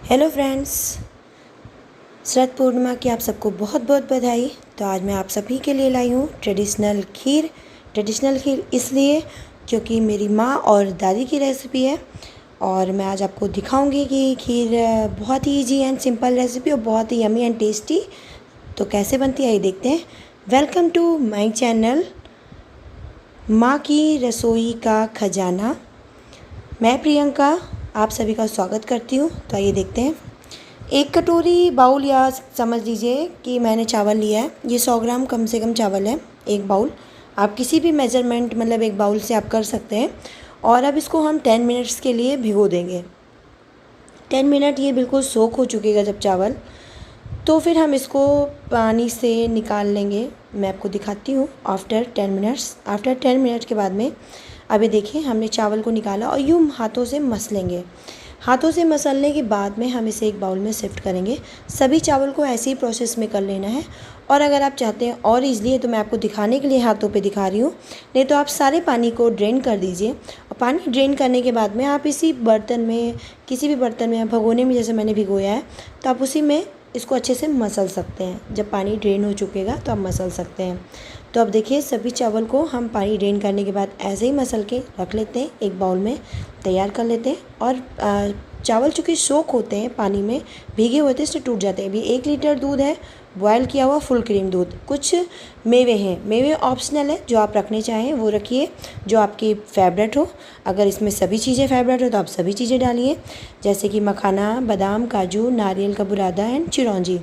Hello friends, Sharad Purnima की आप सबको बहुत बहुत बधाई। तो आज मैं आप सभी के लिए लाई हूँ ट्रेडिशनल खीर इसलिए क्योंकि मेरी माँ और दादी की रेसिपी है। और मैं आज आपको दिखाऊंगी कि खीर बहुत ही इजी एंड सिंपल रेसिपी और बहुत ही यमी एंड टेस्टी। तो कैसे बनती है ये देखते हैं। वेलकम टू माय चैनल माँ की रसोई का खजाना। मैं प्रियंका आप सभी का स्वागत करती हूँ। तो आइए देखते हैं। एक कटोरी बाउल या समझ लीजिए कि मैंने चावल लिया है। ये 100 ग्राम कम से कम चावल है। एक बाउल आप किसी भी मेजरमेंट मतलब एक बाउल से आप कर सकते हैं। और अब इसको हम 10 मिनट्स के लिए भिगो देंगे। 10 मिनट ये बिल्कुल सोख हो चुकेगा जब चावल, तो फिर हम इसको पानी से निकाल लेंगे। मैं आपको दिखाती हूँ आफ्टर 10 मिनट के बाद में। अभी देखिए हमने चावल को निकाला और यूँ हाथों से मस लेंगे। हाथों से मसलने के बाद में हम इसे एक बाउल में शिफ्ट करेंगे। सभी चावल को ऐसे ही प्रोसेस में कर लेना है। और अगर आप चाहते हैं और ईज़िली है तो मैं आपको दिखाने के लिए हाथों पे दिखा रही हूँ, नहीं तो आप सारे पानी को ड्रेन कर दीजिए। और पानी ड्रेन करने के बाद में आप इसी बर्तन में, किसी भी बर्तन में या भगोने में जैसे मैंने भिगोया है, तो आप उसी में इसको अच्छे से मसल सकते हैं। जब पानी ड्रेन हो चुकेगा तो आप मसल सकते हैं। तो अब देखिए सभी चावल को हम पानी ड्रेन करने के बाद ऐसे ही मसल के रख लेते हैं, एक बाउल में तैयार कर लेते हैं। और चावल चूँकि सोख होते हैं पानी में, भीगे होते हैं, इससे टूट जाते हैं। अभी 1 लीटर दूध है, बॉयल किया हुआ फुल क्रीम दूध। कुछ मेवे हैं, मेवे ऑप्शनल है, जो आप रखने चाहें वो रखिए, जो आपकी फेवरेट हो। अगर इसमें सभी चीज़ें फेवरेट हो तो आप सभी चीज़ें डालिए, जैसे कि मखाना, बादाम, काजू, नारियल का बुरादा एंड चिरौंजी।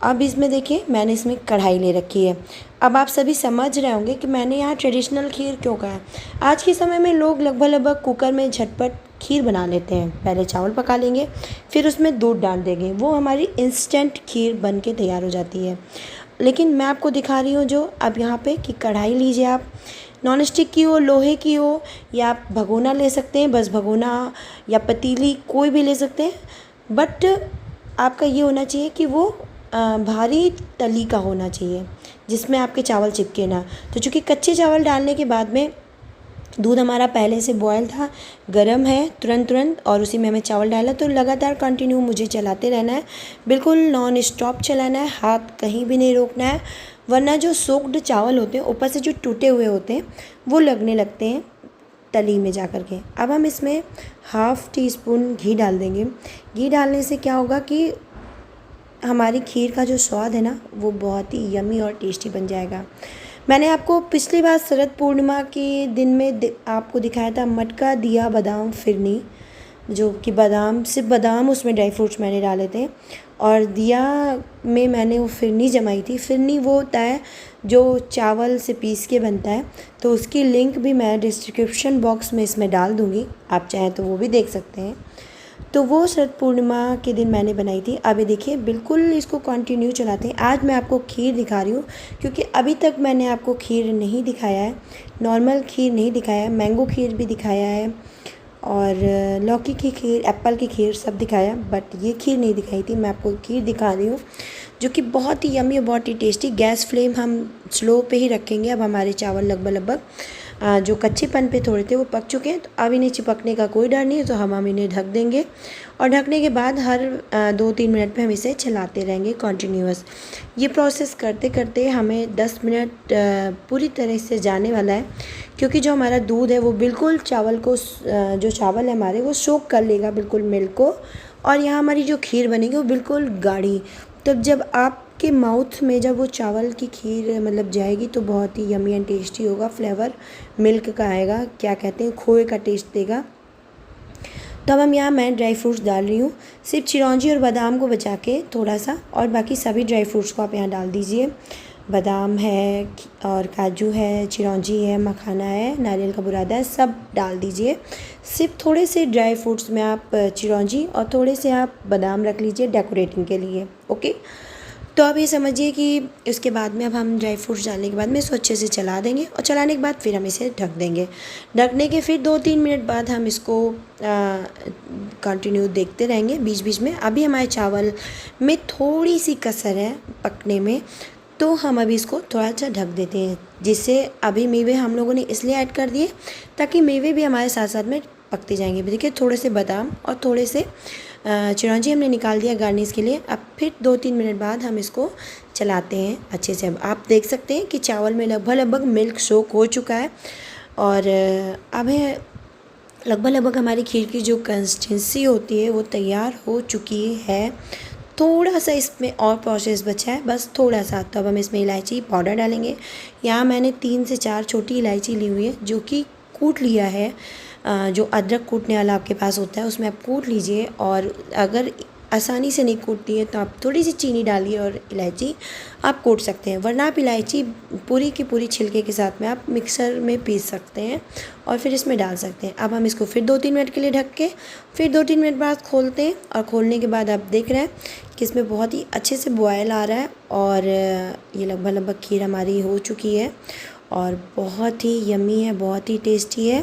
अब इसमें देखिए मैंने इसमें कढ़ाई ले रखी है। अब आप सभी समझ रहे होंगे कि मैंने यहाँ ट्रेडिशनल खीर क्यों कहा है। आज के समय में लोग लगभग कुकर में झटपट खीर बना लेते हैं। पहले चावल पका लेंगे, फिर उसमें दूध डाल देंगे, वो हमारी इंस्टेंट खीर बन के तैयार हो जाती है। लेकिन मैं आपको दिखा रही हूँ जो अब यहाँ पे कि कढ़ाई लीजिए आप, नॉन स्टिक की हो, लोहे की हो, या आप भगोना ले सकते हैं, बस भगोना या पतीली कोई भी ले सकते हैं। बट आपका ये होना चाहिए कि वो भारी तली का होना चाहिए, जिसमें आपके चावल चिपके ना। तो चूँकि कच्चे चावल डालने के बाद में दूध हमारा पहले से बॉयल था, गरम है तुरंत, और उसी में हमें चावल डाला, तो लगातार कंटिन्यू मुझे चलाते रहना है, बिल्कुल नॉन स्टॉप चलाना है, हाथ कहीं भी नहीं रोकना है। वरना जो सोक्ड चावल होते हैं ऊपर से जो टूटे हुए होते हैं वो लगने लगते हैं तली में जा कर के। अब हम इसमें 1/2 टीस्पून घी डाल देंगे। घी डालने से क्या होगा कि हमारी खीर का जो स्वाद है ना वो बहुत ही यमी और टेस्टी बन जाएगा। मैंने आपको पिछली बार शरद पूर्णिमा के दिन में आपको दिखाया था मटका दिया बादाम फिरनी, जो कि बादाम, सिर्फ बादाम, उसमें ड्राई फ्रूट्स मैंने डाले थे। और दिया में मैंने वो फिरनी जमाई थी। फिरनी वो होता है जो चावल से पीस के बनता है। तो उसकी लिंक भी मैं डिस्क्रिप्शन बॉक्स में इसमें डाल दूँगी, आप चाहें तो वो भी देख सकते हैं। तो वो शरद पूर्णिमा के दिन मैंने बनाई थी। अभी देखिए बिल्कुल इसको कंटिन्यू चलाते हैं। आज मैं आपको खीर दिखा रही हूँ क्योंकि अभी तक मैंने आपको खीर नहीं दिखाया है, नॉर्मल खीर नहीं दिखाया है, मैंगो खीर भी दिखाया है और लौकी की खीर, एप्पल की खीर सब दिखाया, बट ये खीर नहीं दिखाई थी। मैं आपको खीर दिखा रही हूँ जो कि बहुत ही यमी और बहुत ही टेस्टी। गैस फ्लेम हम स्लो पे ही रखेंगे। अब हमारे चावल लगभग जो कच्चेपन पे थोड़े थे वो पक चुके हैं, तो अब इन्हें चिपकने का कोई डर नहीं है। तो हम इन्हें ढक देंगे और ढकने के बाद हर 2-3 मिनट पे हम इसे चलाते रहेंगे कंटिन्यूअस। ये प्रोसेस करते करते हमें 10 मिनट पूरी तरह से जाने वाला है, क्योंकि जो हमारा दूध है वो बिल्कुल चावल को, जो चावल है हमारे वो सोख कर लेगा बिल्कुल मिल्क को। और यहाँ हमारी जो खीर बनेगी वो बिल्कुल गाढ़ी। तब जब आपके माउथ में जब वो चावल की खीर मतलब जाएगी तो बहुत ही यमी एंड टेस्टी होगा। फ्लेवर मिल्क का आएगा, क्या कहते हैं, खोए का टेस्ट देगा। तो अब हम यहाँ मैं ड्राई फ्रूट्स डाल रही हूँ, सिर्फ चिरौंजी और बादाम को बचा के थोड़ा सा, और बाकी सभी ड्राई फ्रूट्स को आप यहाँ डाल दीजिए। बादाम है और काजू है, चिरौंजी है, मखाना है, नारियल का बुरादा है, सब डाल दीजिए। सिर्फ थोड़े से ड्राई फ्रूट्स में आप चिरौंजी और थोड़े से आप बादाम रख लीजिए डेकोरेटिंग के लिए। ओके, तो अब ये समझिए कि उसके बाद में अब हम ड्राई फ्रूट्स डालने के बाद में इसको अच्छे से चला देंगे, और चलाने के बाद फिर हम इसे ढक देंगे। ढकने के फिर 2-3 मिनट बाद हम इसको कंटिन्यू देखते रहेंगे बीच बीच में। अभी हमारे चावल में थोड़ी सी कसर है पकने में, तो हम अभी इसको थोड़ा सा ढक देते हैं, जिससे अभी मेवे हम लोगों ने इसलिए ऐड कर दिए ताकि मेवे भी हमारे साथ साथ में पकते जाएंगे। देखिए थोड़े से बादाम और थोड़े से चिरौंजी हमने निकाल दिया गार्निश के लिए। अब फिर 2-3 मिनट बाद हम इसको चलाते हैं अच्छे से। अब आप देख सकते हैं कि चावल में लगभग मिल्क सोक हो चुका है और अब है लगभग हमारी खीर की जो कंसिस्टेंसी होती है वो तैयार हो चुकी है। थोड़ा सा इसमें और प्रोसेस बचा है, बस थोड़ा सा। तो अब हम इसमें इलायची पाउडर डालेंगे। यहाँ मैंने 3 से 4 छोटी इलायची ली हुई है जो कि कूट लिया है। जो अदरक कूटने वाला आपके पास होता है उसमें आप कूट लीजिए, और अगर आसानी से नहीं कूटती है तो आप थोड़ी सी चीनी डालिए और इलायची आप कूट सकते हैं, वरना आप इलायची पूरी की पूरी छिलके के साथ में आप मिक्सर में पीस सकते हैं और फिर इसमें डाल सकते हैं। अब हम इसको फिर 2-3 मिनट के लिए ढक के फिर 2-3 मिनट बाद खोलते हैं, और खोलने के बाद आप देख रहे हैं कि इसमें बहुत ही अच्छे से बॉयल आ रहा है और ये लगभग खीर हमारी हो चुकी है और बहुत ही यम्मी है, बहुत ही टेस्टी है।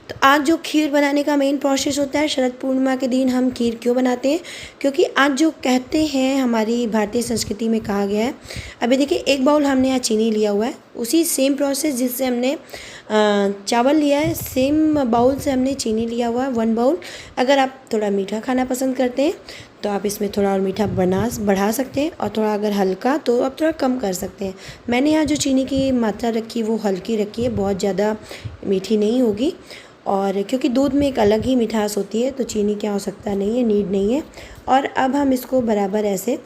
तो आज जो खीर बनाने का मेन प्रोसेस होता है, शरद पूर्णिमा के दिन हम खीर क्यों बनाते हैं, क्योंकि आज जो कहते हैं हमारी भारतीय संस्कृति में कहा गया है। अभी देखिए 1 बाउल हमने यहाँ चीनी लिया हुआ है, उसी सेम प्रोसेस जिससे हमने चावल लिया है, सेम बाउल से हमने चीनी लिया हुआ है 1 बाउल। अगर आप थोड़ा मीठा खाना पसंद करते हैं तो आप इसमें थोड़ा और मीठा बढ़ा सकते हैं, और थोड़ा अगर हल्का तो आप थोड़ा कम कर सकते हैं। मैंने यहाँ जो चीनी की मात्रा रखी वो हल्की रखी है, बहुत ज़्यादा मीठी नहीं होगी। और क्योंकि दूध में एक अलग ही मिठास होती है तो चीनी की आवश्यकता नहीं है, नीड नहीं है। और अब हम इसको बराबर ऐसे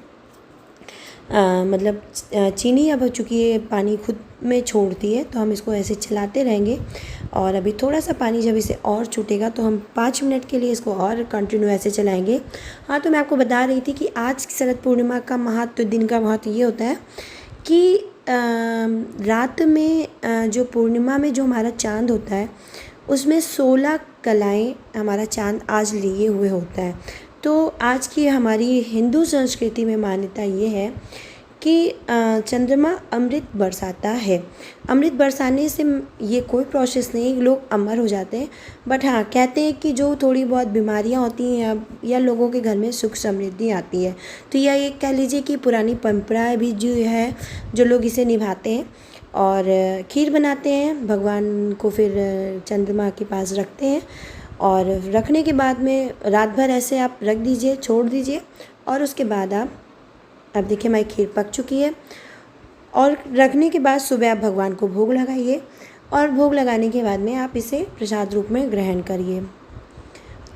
चीनी अब चूँकि ये पानी खुद में छोड़ती है तो हम इसको ऐसे चलाते रहेंगे। और अभी थोड़ा सा पानी जब इसे और छूटेगा तो हम 5 मिनट के लिए इसको और कंटिन्यू ऐसे चलाएंगे। हाँ, तो मैं आपको बता रही थी कि आज शरद पूर्णिमा का महत्व, दिन का महत्व ये होता है कि रात में जो पूर्णिमा में जो हमारा चाँद होता है उसमें 16 कलाएँ हमारा चाँद आज लिए हुए होता है। तो आज की हमारी हिंदू संस्कृति में मान्यता ये है कि चंद्रमा अमृत बरसाता है। अमृत बरसाने से ये कोई प्रोसेस नहीं, लोग अमर हो जाते हैं, बट हाँ कहते हैं कि जो थोड़ी बहुत बीमारियां होती हैं या लोगों के घर में सुख समृद्धि आती है। तो यह एक कह लीजिए कि पुरानी परंपरा भी जो है, जो लोग इसे निभाते हैं और खीर बनाते हैं, भगवान को फिर चंद्रमा के पास रखते हैं। और रखने के बाद में रात भर ऐसे आप रख दीजिए, छोड़ दीजिए, और उसके बाद अब देखिए हमारी खीर पक चुकी है। और रखने के बाद सुबह आप भगवान को भोग लगाइए, और भोग लगाने के बाद में आप इसे प्रसाद रूप में ग्रहण करिए।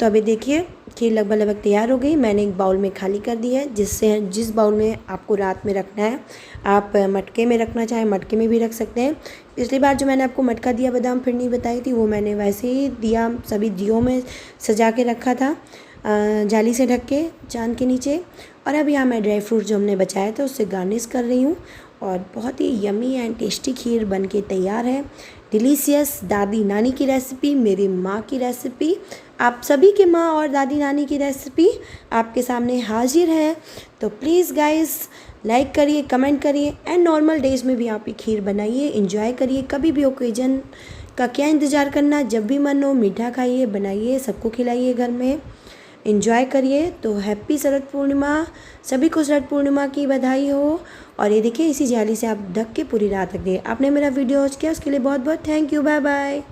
तो अभी देखिए खीर लगभग तैयार हो गई। मैंने एक बाउल में खाली कर दी है, जिस बाउल में आपको रात में रखना है, आप मटके में रखना चाहें मटके में भी रख सकते हैं। पिछली बार जो मैंने आपको मटका दिया बादाम फिरनी बताई थी, वो मैंने वैसे ही दिया, सभी दियों में सजा के रखा था, जाली से ढक के चाँद के नीचे। और अब यहाँ मैं ड्राई फ्रूट जो हमने बचाया था उससे गार्निश कर रही हूँ, और बहुत ही यम्मी एंड टेस्टी खीर बनके तैयार है। डिलीशियस दादी नानी की रेसिपी, मेरी माँ की रेसिपी, आप सभी के माँ और दादी नानी की रेसिपी आपके सामने हाजिर है। तो प्लीज़ गाइस लाइक करिए, कमेंट करिए, एंड नॉर्मल डेज में भी आप ये खीर बनाइए, एंजॉय करिए। कभी भी ओकेजन का क्या इंतज़ार करना, जब भी मन हो मीठा खाइए, बनाइए, सबको खिलाइए, घर में एंजॉय करिए। तो हैप्पी शरद पूर्णिमा, सभी को शरद पूर्णिमा की बधाई हो। और ये देखिए इसी जाली से आप ढक के पूरी रात रख दिए। आपने मेरा वीडियो वॉच किया उसके लिए बहुत बहुत थैंक यू। Bye bye.